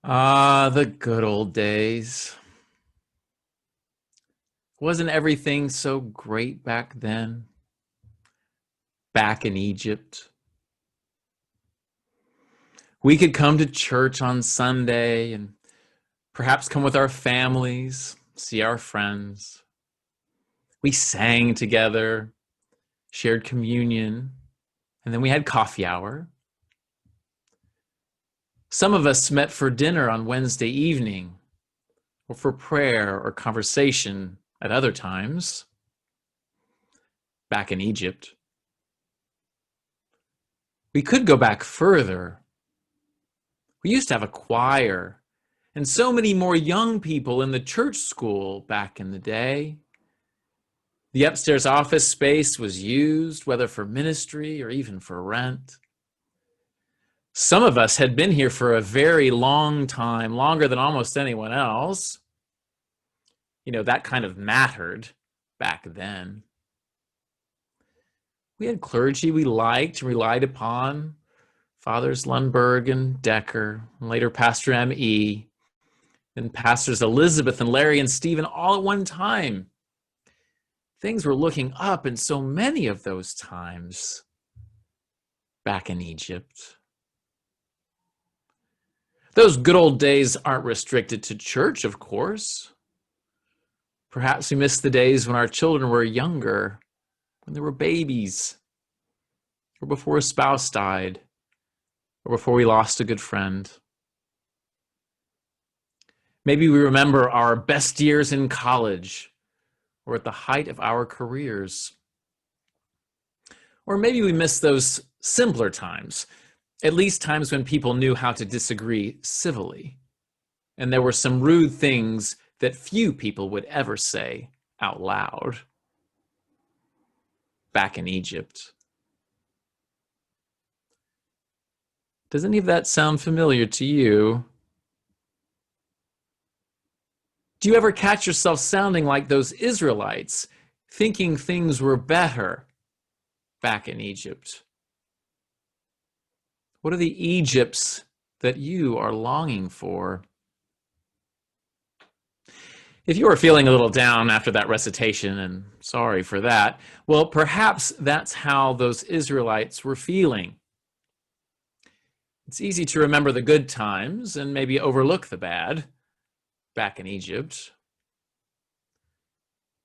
Ah, the good old days. Wasn't everything so great back then? Back in Egypt. We could come to church on Sunday and perhaps come with our families, see our friends. We sang together, shared communion, and then we had coffee hour. Some of us met for dinner on Wednesday evening, or for prayer or conversation at other times, back in Egypt. We could go back further. We used to have a choir and so many more young people in the church school back in the day. The upstairs office space was used, whether for ministry or even for rent. Some of us had been here for a very long time, longer than almost anyone else. That kind of mattered back then. We had clergy we liked and relied upon, Fathers Lundberg and Decker, and later Pastor M.E., and Pastors Elizabeth and Larry and Stephen all at one time. Things were looking up in so many of those times back in Egypt. Those good old days aren't restricted to church, of course. Perhaps we miss the days when our children were younger, when they were babies, or before a spouse died, or before we lost a good friend. Maybe we remember our best years in college, or at the height of our careers. Or maybe we miss those simpler times, at least times when people knew how to disagree civilly, and there were some rude things that few people would ever say out loud. Back in Egypt. Does any of that sound familiar to you? Do you ever catch yourself sounding like those Israelites, thinking things were better back in Egypt? What are the Egypts that you are longing for? If you are feeling a little down after that recitation, and sorry for that, well, perhaps that's how those Israelites were feeling. It's easy to remember the good times and maybe overlook the bad back in Egypt.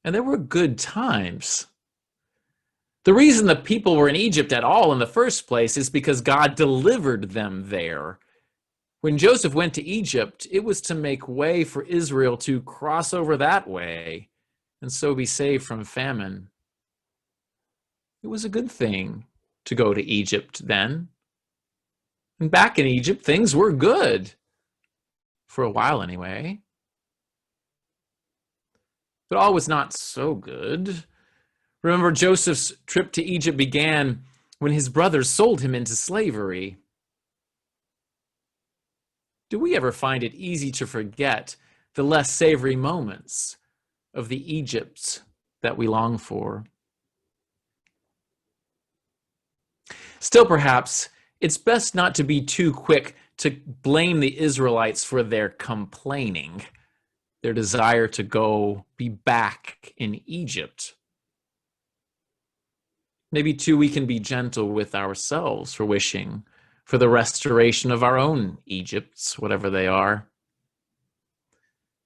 And there were good times. The reason the people were in Egypt at all in the first place is because God delivered them there. When Joseph went to Egypt, it was to make way for Israel to cross over that way and so be saved from famine. It was a good thing to go to Egypt then. And back in Egypt, things were good. For a while anyway. But all was not so good. Remember, Joseph's trip to Egypt began when his brothers sold him into slavery. Do we ever find it easy to forget the less savory moments of the Egypts that we long for? Still, perhaps, it's best not to be too quick to blame the Israelites for their complaining, their desire to go be back in Egypt. Maybe, too, we can be gentle with ourselves for wishing for the restoration of our own Egypts, whatever they are.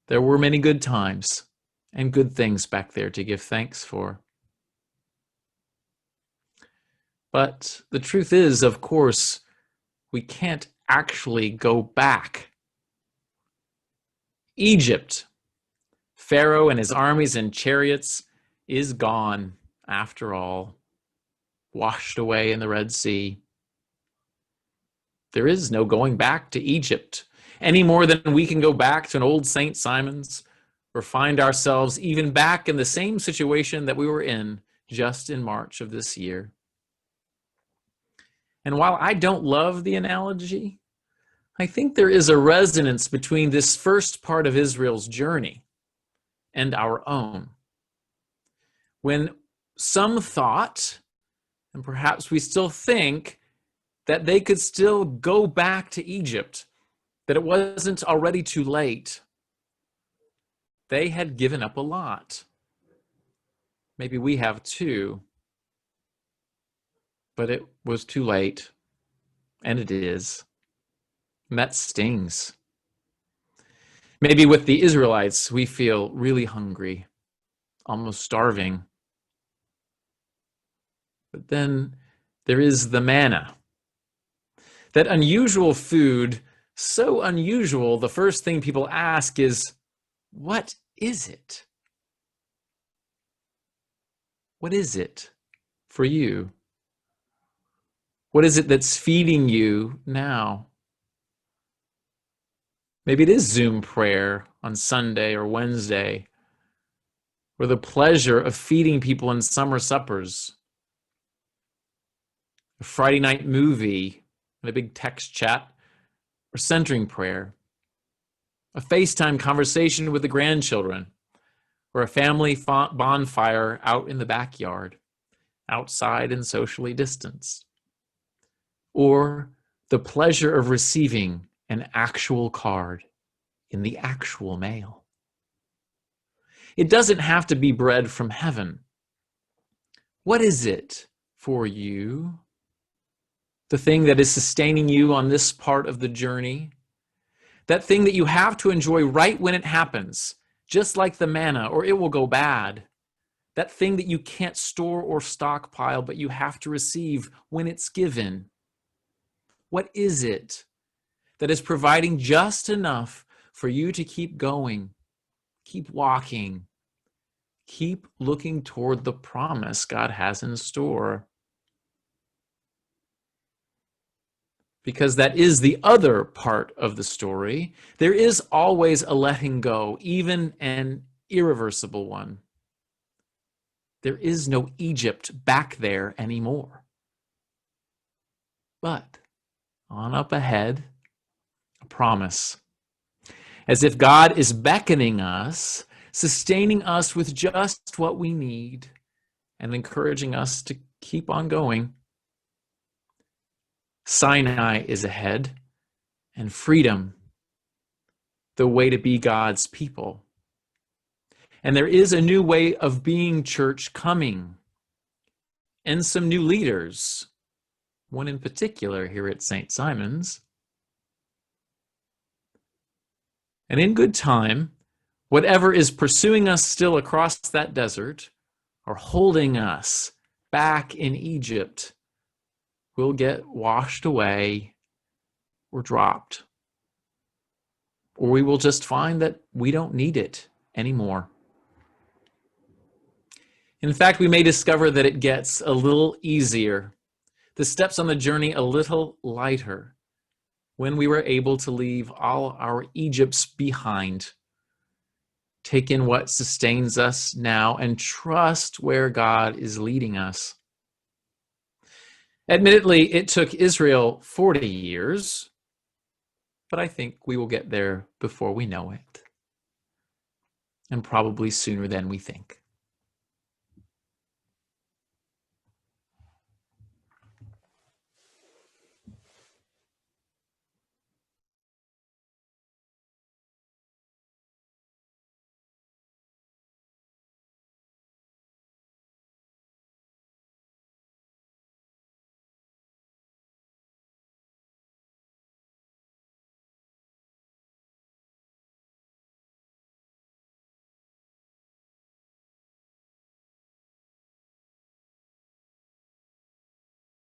There were many good times and good things back there to give thanks for. But the truth is, of course, we can't actually go back. Egypt, Pharaoh and his armies and chariots, is gone after all, washed away in the Red Sea. There is no going back to Egypt, any more than we can go back to an old St. Simon's or find ourselves even back in the same situation that we were in just in March of this year. And while I don't love the analogy, I think there is a resonance between this first part of Israel's journey and our own. When some thought, and perhaps we still think, that they could still go back to Egypt, that it wasn't already too late. They had given up a lot. Maybe we have too, but it was too late, and it is. And that stings. Maybe with the Israelites, we feel really hungry, almost starving. But then there is the manna, that unusual food, so unusual, the first thing people ask is, what is it? What is it for you? What is it that's feeding you now? Maybe it is Zoom prayer on Sunday or Wednesday, or the pleasure of feeding people in summer suppers, a Friday night movie, and a big text chat, or centering prayer, a FaceTime conversation with the grandchildren, or a family bonfire out in the backyard, outside and socially distanced, or the pleasure of receiving an actual card in the actual mail. It doesn't have to be bread from heaven. What is it for you? The thing that is sustaining you on this part of the journey? That thing that you have to enjoy right when it happens, just like the manna, or it will go bad. That thing that you can't store or stockpile, but you have to receive when it's given. What is it that is providing just enough for you to keep going, keep walking, keep looking toward the promise God has in store? Because that is the other part of the story. There is always a letting go, even an irreversible one. There is no Egypt back there anymore. But on up ahead, a promise. As if God is beckoning us, sustaining us with just what we need, and encouraging us to keep on going. Sinai is ahead, and freedom, the way to be God's people. And there is a new way of being church coming, and some new leaders, one in particular here at St. Simon's. And in good time, whatever is pursuing us still across that desert, or holding us back in Egypt, will get washed away or dropped. Or we will just find that we don't need it anymore. In fact, we may discover that it gets a little easier, the steps on the journey a little lighter, when we were able to leave all our Egypts behind, take in what sustains us now, and trust where God is leading us. Admittedly, it took Israel 40 years, but I think we will get there before we know it, and probably sooner than we think.